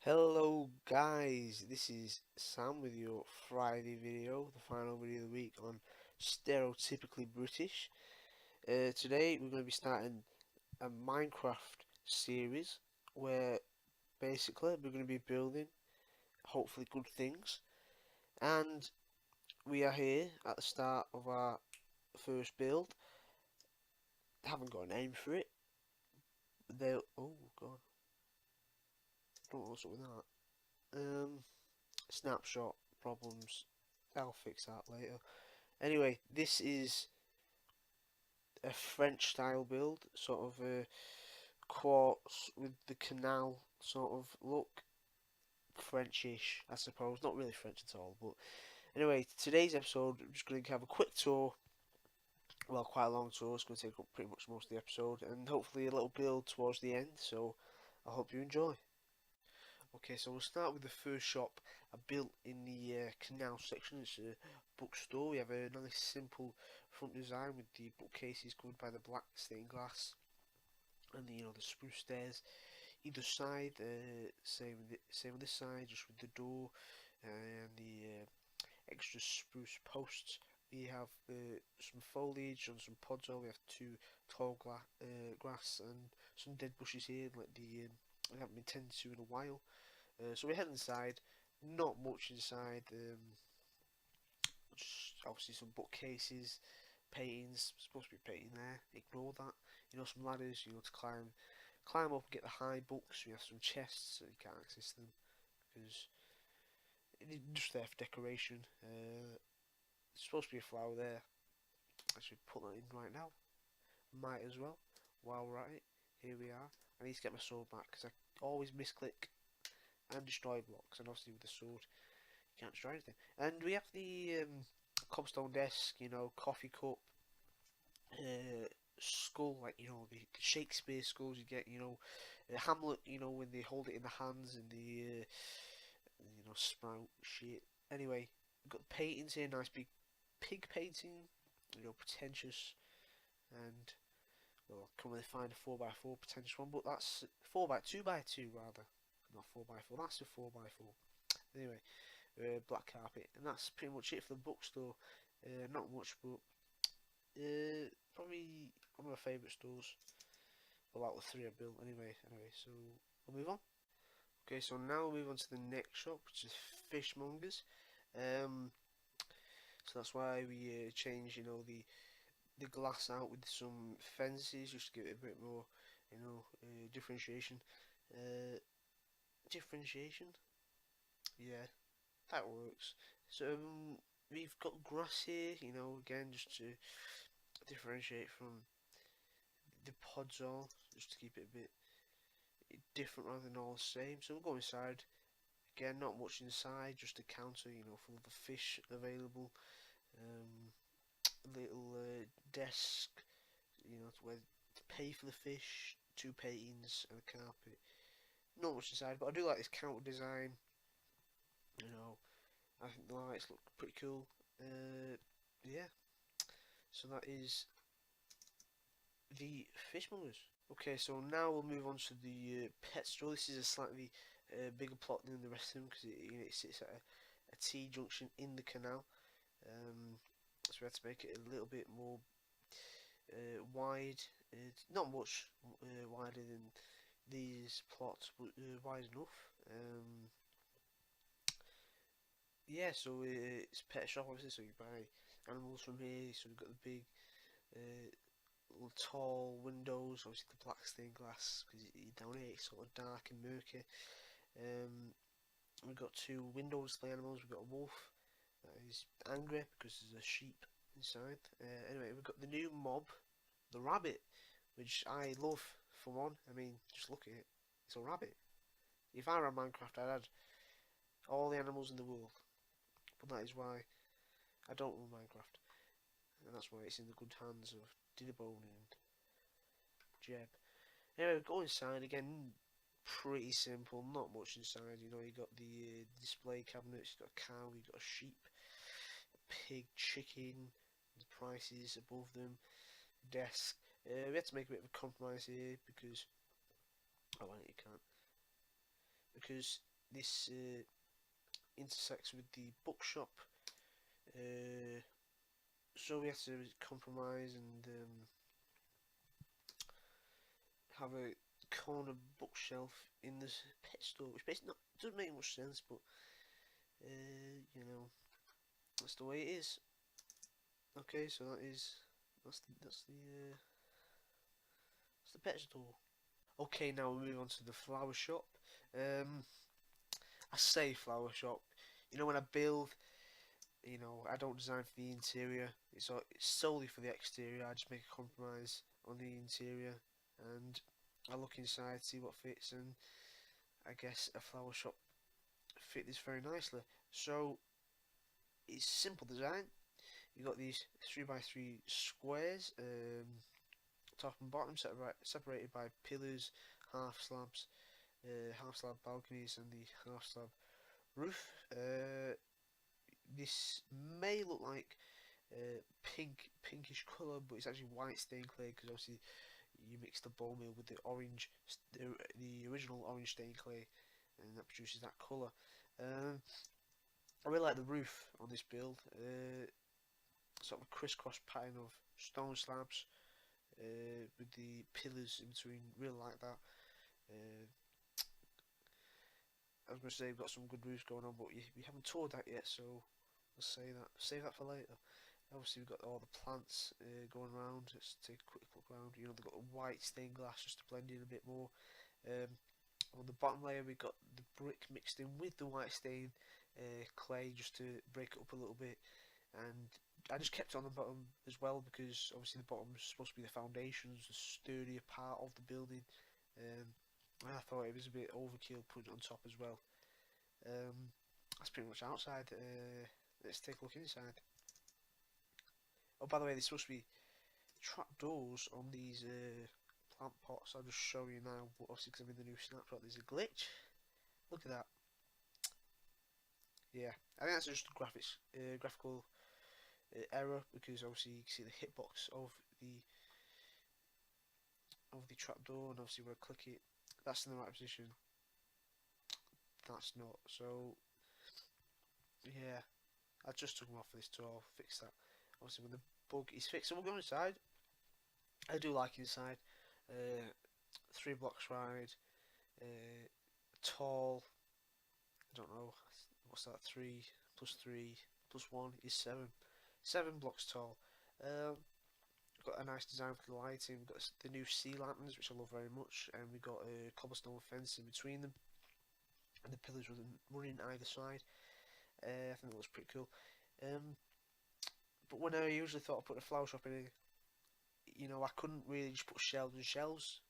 Hello guys, this is Sam with your Friday video, the final video of the week on stereotypically British. Today we're going to be starting a Minecraft series where basically we're going to be building hopefully good things, and we are here at the start of our first build. Haven't got a name for it. Oh god, don't know what's up with that. Snapshot problems. I'll fix that later. Anyway, this is a French style build, sort of a quartz with the canal sort of look. Frenchish, I suppose. Not really French at all, but anyway, today's episode, I'm just going to have a quick tour. Well, quite a long tour. It's going to take up pretty much most of the episode, and hopefully a little build towards the end. So I hope you enjoy. Okay, so we'll start with the first shop I built in the canal section. It's a bookstore. We have a nice simple front design with the bookcases covered by the black stained glass and the spruce stairs either side. Same on this side, just with the door and the extra spruce posts. We have some foliage on some pods. We have two tall grass and some dead bushes here, like I haven't been tended to in a while. So we head inside. Not much inside. Just obviously some bookcases, paintings. Supposed to be painting there. Ignore that. Some ladders. To climb up and get the high books. We have some chests, so you can't access them because it's just there for decoration. There's supposed to be a flower there. I should put that in right now. Might as well. While we're at it, here we are. I need to get my sword back because I always misclick and destroy blocks, and obviously with the sword you can't destroy anything. And we have the cobblestone desk, coffee cup, skull, like the Shakespeare skulls you get, Hamlet, when they hold it in the hands and the sprout shit. Anyway, we've got the paintings here, nice big pig painting, pretentious, and well, I can't really find a 4x4 pretentious one, but that's 2x2 rather, not 4x4. That's a 4x4. Anyway, black carpet, and that's pretty much it for the bookstore. Not much, but probably one of my favourite stores. Well, out of the three I built anyway. So we'll move on. Okay, so now we'll move on to the next shop, which is Fishmongers. So that's why we changed, the glass out with some fences, just to give it a bit more, differentiation. Differentiation? Yeah, that works. So we've got grass here, again, just to differentiate from the pods all, just to keep it a bit different rather than all the same. So we'll go inside. Again, not much inside, just a counter, full of the fish available. Little desk, to pay for the fish, two paintings and a carpet. Not much inside, but I do like this counter design. I think the lights look pretty cool. Yeah, so that is the fishmongers. Okay, so now we'll move on to the pet store. This is a slightly bigger plot than the rest of them because it sits at a T junction in the canal. So we had to make it a little bit more wide. Not much wider than these plots, but wide enough. Yeah, so it's a pet shop obviously, so you buy animals from here. So we've got the big little tall windows, obviously the black stained glass because down here it's sort of dark and murky. We've got two window display animals. We've got a wolf that is angry because there's a sheep inside. Anyway, we've got the new mob, the rabbit, which I love for one. I mean, just look at it. It's a rabbit. If I ran Minecraft, I'd add all the animals in the world. But that is why I don't run Minecraft. And that's why it's in the good hands of Dinnerbone and Jeb. Anyway, go inside again. Pretty simple, not much inside. You got the display cabinets, you got a cow, you got a sheep, a pig, chicken, the prices above them, desk. We had to make a bit of a compromise here because oh, well, you can't because this intersects with the bookshop. Uh, so we had to compromise and have a corner bookshelf in the pet store, which basically not, doesn't make much sense, but you know, that's the way it is. Okay, so that's the pet store. Okay, now we move on to the flower shop. Um, I say flower shop. You know, when I build, I don't design for the interior. It's solely for the exterior. I just make a compromise on the interior, and I look inside, see what fits, and I guess a flower shop fit this very nicely. So it's simple design. You got these 3x3 squares, top and bottom, separated by pillars, half slabs, half slab balconies, and the half slab roof. This may look like pinkish colour, but it's actually white stained clay because obviously you mix the bone meal with the orange, the original orange stained clay, and that produces that colour. I really like the roof on this build. Sort of a crisscross pattern of stone slabs with the pillars in between. Really like that. Uh, I was going to say we've got some good roofs going on, but we haven't toured that yet, so let's say that. Save that for later. Obviously, we've got all the plants going around. Let's take a quick look around. You know, they've got the white stained glass just to blend in a bit more. On the bottom layer, we've got the brick mixed in with the white stained clay just to break it up a little bit. And I just kept it on the bottom as well because obviously the bottom is supposed to be the foundations, the sturdier part of the building. I thought it was a bit overkill putting it on top as well. That's pretty much outside. Let's take a look inside. Oh, by the way, there's supposed to be trap doors on these plant pots. I'll just show you now. But obviously, because I'm in the new snapshot, there's a glitch. Look at that. Yeah, I think that's just a graphical error because obviously you can see the hitbox of the trapdoor, and obviously when I click it, that's in the right position. That's not. So yeah, I just took them off for this tour. Fix that. Obviously when the bug is fixed, so we'll go inside. I do like inside. 3 blocks wide, tall. I don't know what's that. 3 plus 3 plus 1 is 7. 7 blocks tall. Got a nice design for the lighting. We've got the new sea lanterns, which I love very much, and we've got a cobblestone fence in between them, and the pillars running either side. I think that looks pretty cool. But when I usually thought I'd put a flower shop in here, I couldn't really just put shelves and shelves,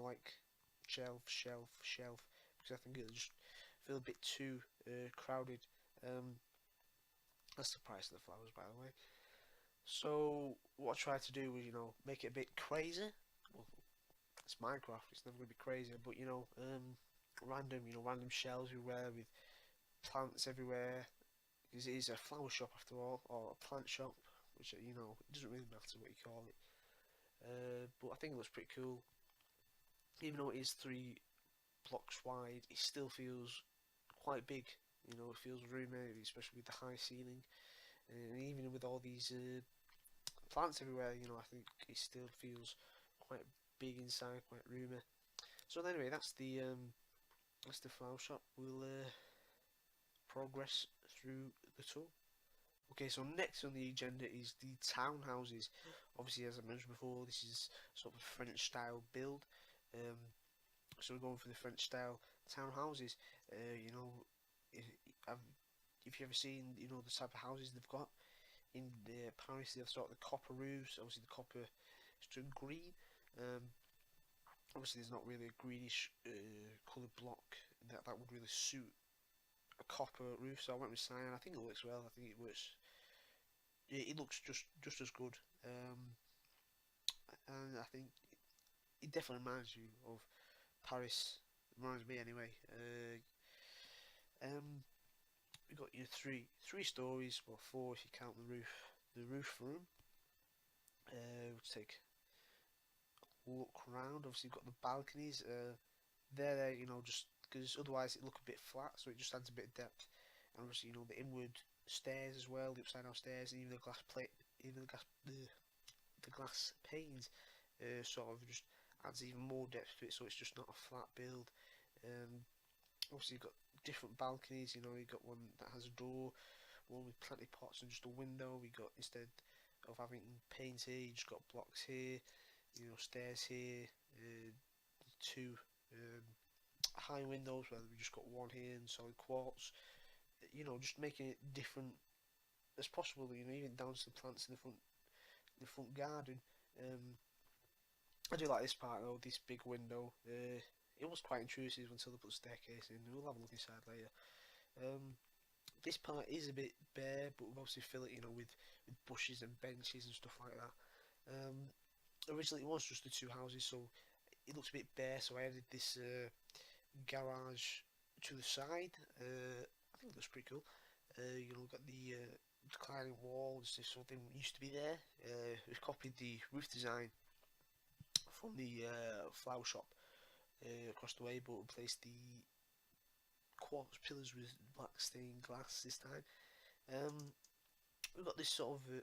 like shelf, shelf, shelf, because I think it'll just feel a bit too crowded. That's the price of the flowers, by the way. So what I tried to do was, make it a bit crazy. Well, it's Minecraft; it's never going to be crazy, but random shelves everywhere with plants everywhere. Because it is a flower shop after all, or a plant shop, which it doesn't really matter what you call it. But I think it looks pretty cool. Even though it is 3 blocks wide, it still feels quite big. It feels roomy, especially with the high ceiling, and even with all these plants everywhere. I think it still feels quite big inside, quite roomy. So anyway, that's the flower shop. We'll progress through the tour. Okay, so next on the agenda is the townhouses. Obviously, as I mentioned before, this is sort of a French style build. So we're going for the French style townhouses. If you've ever seen, the type of houses they've got in Paris, they've sort of the copper roofs. Obviously, the copper is turned green. Obviously, there's not really a greenish coloured block that would really suit a copper roof. So I went with cyan. I think it works well. I think it works. It looks just as good. And I think it definitely reminds you of Paris. It reminds me anyway. We got your three stories, well 4 if you count the roof room. We'll take a look around. Obviously, you've got the balconies. They're there, just because otherwise it look a bit flat, so it just adds a bit of depth. And obviously, the inward stairs as well, the upside down stairs, and even the glass plate, even the glass panes, sort of just adds even more depth to it. So it's just not a flat build. Obviously, you've got different balconies. You've got one that has a door, one with plenty of pots and just a window. We got, instead of having panes here, you just got blocks here. Stairs here. Two high windows where we just got one here in solid quartz. Just making it different as possible. Even down to the plants in the front garden. I do like this part though. This big window. It was quite intrusive until they put the staircase in. We'll have a look inside later. This part is a bit bare, but we've obviously fill it, with bushes and benches and stuff like that. Originally, it was just the two houses, so it looks a bit bare. So I added this garage to the side. I think it looks pretty cool. We've got the declining walls. If something used to be there, we've copied the roof design from the flower shop across the way, but replaced the quartz pillars with black stained glass this time. We've got this sort of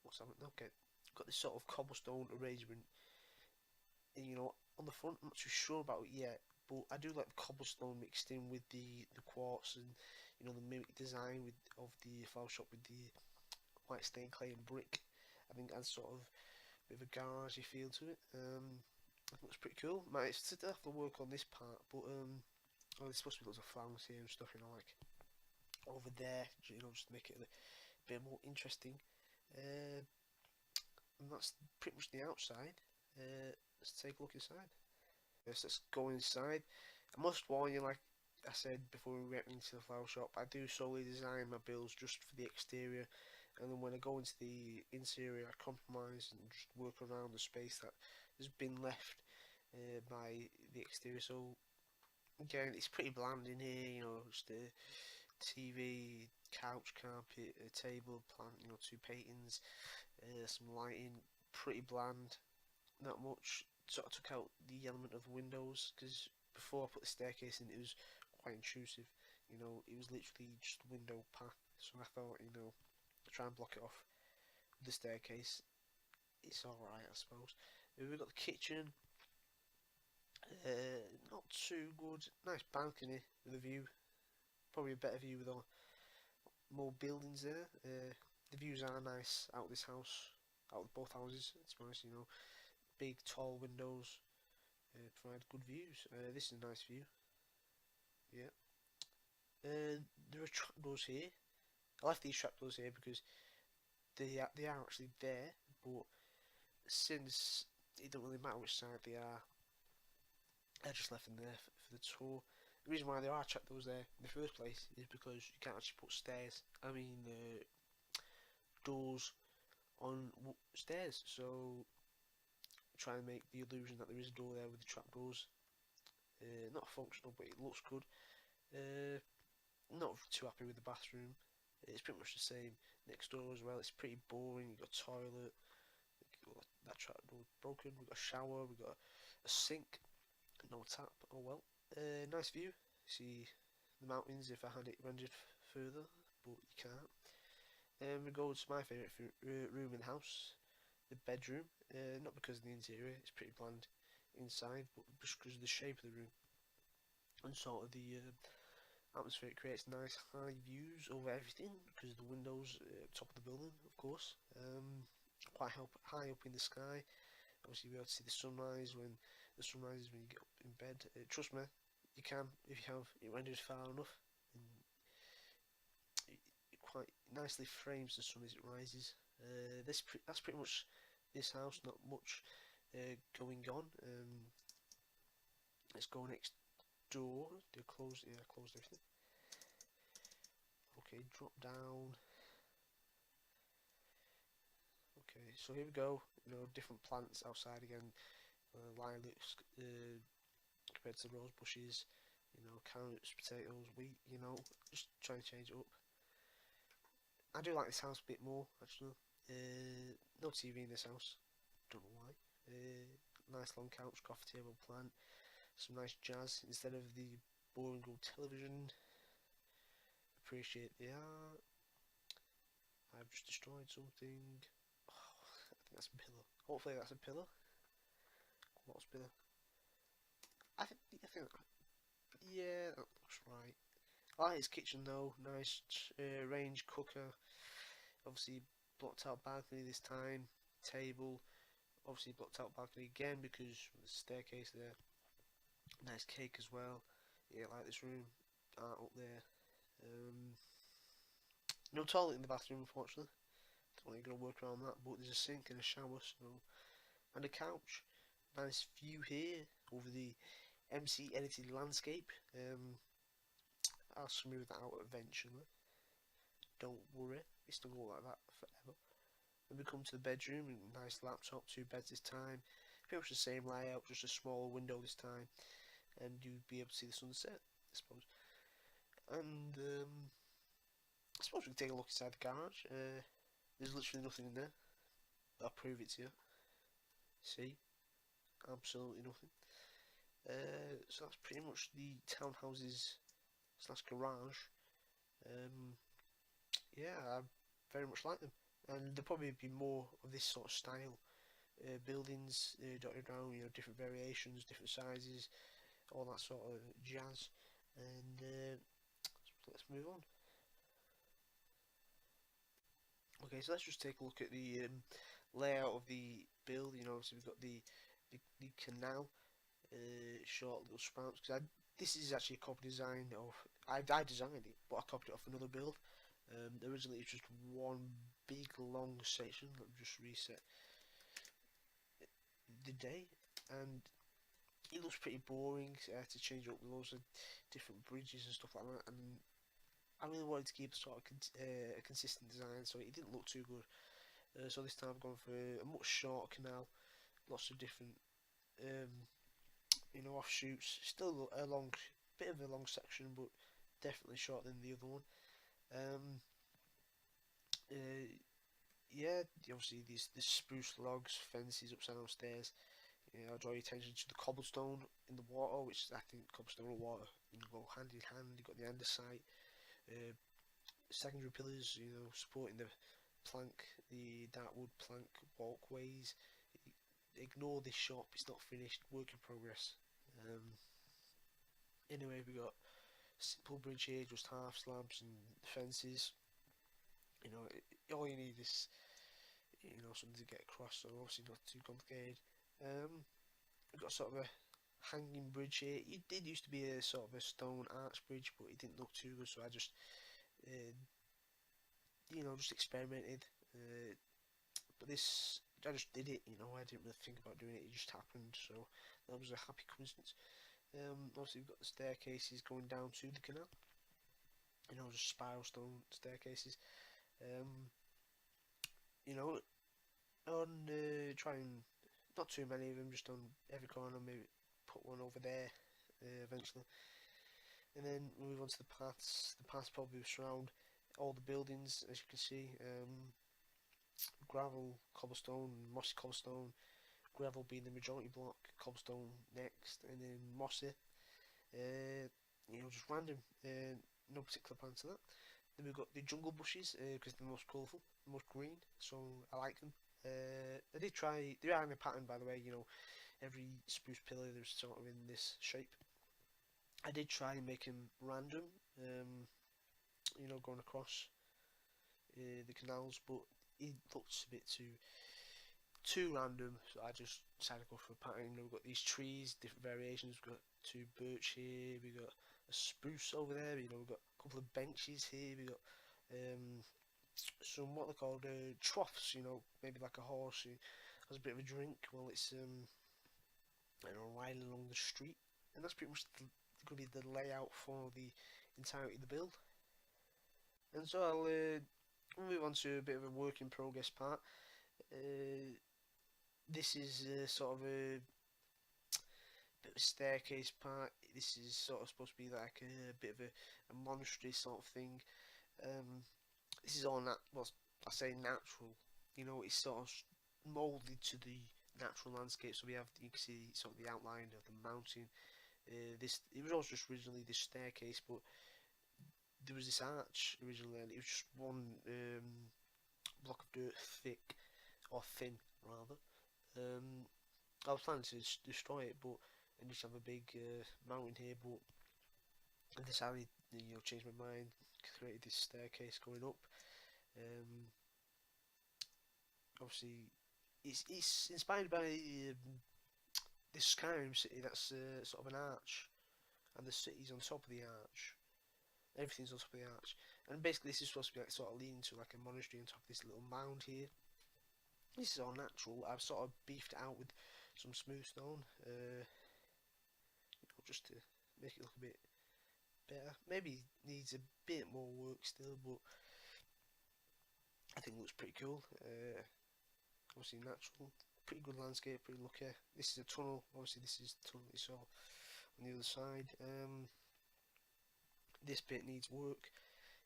what's that? Okay, we've got this sort of cobblestone arrangement. On the front, I'm not too sure about it yet, but I do like the cobblestone mixed in with the quartz and the mimic design of the flower shop with the white stained clay and brick. I think adds sort of a bit of a garagey feel to it. I think it's pretty cool. Might still have to work on this part, but there's supposed to be lots of flowers here and stuff, like over there, just to make it a bit more interesting. And that's pretty much the outside. Let's take a look inside. Yes, let's go inside. I must warn you, like I said before we went into the flower shop, I do solely design my builds just for the exterior, and then when I go into the interior, I compromise and just work around the space that has been left by the exterior. So again, it's pretty bland in here. Just a TV, couch, carpet, a table, plant. Two paintings, some lighting. Pretty bland. Not much. Sort of took out the element of windows because before I put the staircase in, it was quite intrusive. It was literally just a window path. So I thought, try and block it off with the staircase. It's alright, I suppose. We've got the kitchen. Not too good. Nice balcony with a view. Probably a better view with more buildings there. The views are nice out of this house, out of both houses. It's nice, big tall windows provide good views. This is a nice view. Yeah. There are trapdoors here. I left these trapdoors here because they are actually there, but since it doesn't really matter which side they are, I just left them there for the tour. The reason why there are trapdoors there in the first place is because you can't actually put doors on stairs. So try and make the illusion that there is a door there with the trapdoors. Not functional, but it looks good. Not too happy with the bathroom. It's pretty much the same next door as well. It's pretty boring. You've got a toilet. That trapdoor broken. We've got a shower. We've got a sink. No tap. Oh well. Nice view. See the mountains if I had it rendered further, but you can't. We go to my favourite room in the house, the bedroom. Not because of the interior, it's pretty bland inside, but just because of the shape of the room and sort of the atmosphere it creates. Nice high views over everything because of the windows top of the building, of course. Quite high up in the sky. Obviously, you'll be able to see the sunrise when you get up in bed. Trust me, you can if you have it rendered far enough, and it quite nicely frames the sun as it rises. That's pretty much this house. Not much going on. Let's go next door. They closed. Yeah, I closed everything. Okay, drop down. Okay, so here we go. Different plants outside again. Lilacs compared to the rose bushes. Carrots, potatoes, wheat. Just trying to change it up. I do like this house a bit more actually. No TV in this house. Don't know why. Nice long couch, coffee table, plant, some nice jazz instead of the boring old television. Appreciate the art. I've just destroyed something. Oh, I think that's a pillow. Hopefully that's a pillow. What's pillow? I think, yeah, that looks right. I like his kitchen though. Nice range cooker. Obviously blocked out balcony this time. Table. Obviously blocked out balcony again because there's a staircase there. Nice cake as well. Yeah, like this room. Art up there. No toilet in the bathroom, unfortunately. Don't think you're gonna work around that. But there's a sink and a shower, and a couch. Nice view here over the MC edited landscape. I'll smooth that out eventually. Don't worry, it's not go like that forever. Then we come to the bedroom, nice laptop, two beds this time. Pretty much the same layout, just a smaller window this time, and you'd be able to see the sunset, I suppose. And I suppose we can take a look inside the garage. There's literally nothing in there. I'll prove it to you. See, absolutely nothing. So that's pretty much the townhouses slash garage. Um, yeah, I very much like them, and there'll probably be more of this sort of style buildings dotted around, different variations, different sizes, all that sort of jazz. And let's move on. Okay, so let's just take a look at the layout of the build. So we've got the canal, short little sprouts. This is actually a copy design of I designed it, but I copied it off another build. Originally it was just one big long section. Let me just reset the day, and it looks pretty boring. I had to change up loads of different bridges and stuff like that, and I really wanted to keep sort of a consistent design, so it didn't look too good. So this time I've gone for a much shorter canal, lots of different offshoots. Still a long, bit of a long section, but definitely shorter than the other one. Um, uh, yeah, obviously the spruce logs, fences upside down stairs. I'll draw your attention to the cobblestone in the water, which I think cobblestone and water go hand in hand. You've got the andesite, secondary pillars, supporting the plank, the dark wood plank walkways. Ignore this shop; it's not finished. Work in progress. Anyway, we got simple bridge here, just half slabs and fences. All you need is something to get across, so obviously not too complicated. We've got sort of a hanging bridge here. It did used to be a sort of a stone arch bridge, but it didn't look too good, so I just just experimented. But this, I just did it. I didn't really think about doing it. It just happened, so that was a happy coincidence. Obviously we've got the staircases going down to the canal. Just spiral stone staircases. On try and not too many of them, just on every corner. Maybe put one over there eventually. And then we move on to the paths. The paths probably surround all the buildings, as you can see. Gravel, cobblestone, mossy cobblestone. Gravel being the majority block, cobblestone next, and then mossy. Just random. No particular plan to that. Then we've got the jungle bushes because they're the most colourful, the most green, so I like them. I did try. They are in a pattern, by the way. Every spruce pillar there's sort of in this shape. I did try and make them random. Going across the canals, but it looks a bit too random. So I just decided to go for a pattern. We've got these trees, different variations. We've got two birch here. We've got a spruce over there. We've got a couple of benches here. We've got some what they called troughs. Maybe like a horse who has a bit of a drink while it's riding along the street. And that's pretty much going to be the layout for the entirety of the build. And so I'll move on to a bit of a work in progress part. This is sort of a bit of a staircase part. This is sort of supposed to be like a bit of a monastery sort of thing. This is all I say natural. it's sort of molded to the natural landscape. So you can see sort of the outline of the mountain. This it was also just originally this staircase, but there was this arch originally, and it was just one block of dirt thick, or thin rather. Um, I was planning to destroy it, but and just have a big mountain here, but I decided, change my mind, created this staircase going up. Um, Obviously, it's inspired by this Skyrim city that's sort of an arch, and the city's on top of the arch. Everything's on top of the arch, and basically this is supposed to be like sort of leading to like a monastery on top of this little mound here. This is all natural. I've sort of beefed it out with some smooth stone, just to make it look a bit better. Maybe needs a bit more work still, but I think it looks pretty cool. Obviously natural, pretty good landscape, pretty lucky. This is a tunnel. Obviously this is the tunnel it's all on the other side. This bit needs work.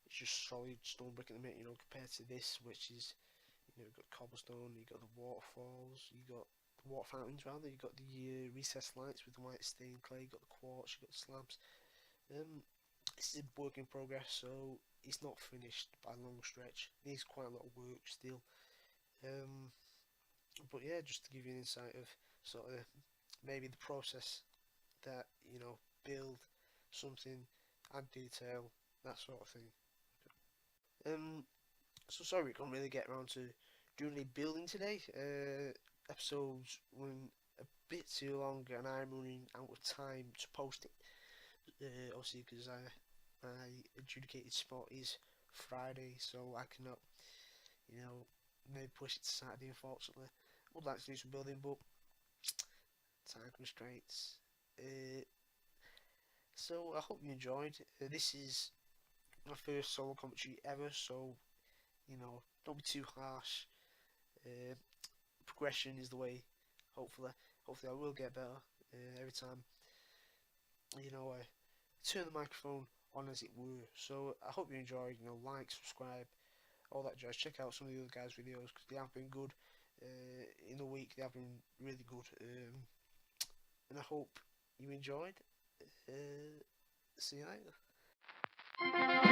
It's just solid stone brick at the minute, compared to this, which is, you've got cobblestone, you've got the waterfalls, you've got the water fountains rather, you've got the recessed lights with the white stained clay, you've got the quartz, you've got the slabs. This is a work in progress, so it's not finished by a long stretch. It needs quite a lot of work still. But yeah, just to give you an insight of sort of maybe the process that, build something, add detail, that sort of thing. So sorry we can't really get around to doing any building today. Episodes went a bit too long and I'm running out of time to post it. Obviously because my adjudicated spot is Friday, so I cannot, maybe push it to Saturday, unfortunately. I would like to do some building, but time constraints. So I hope you enjoyed. This is my first solo commentary ever, so don't be too harsh. Uh, Progression is the way. Hopefully I will get better every time. I turn the microphone on, as it were. So I hope you enjoyed. Like, subscribe, all that jazz. Check out some of the other guys' videos because they have been good. In the week they have been really good. And I hope you enjoyed. See you later.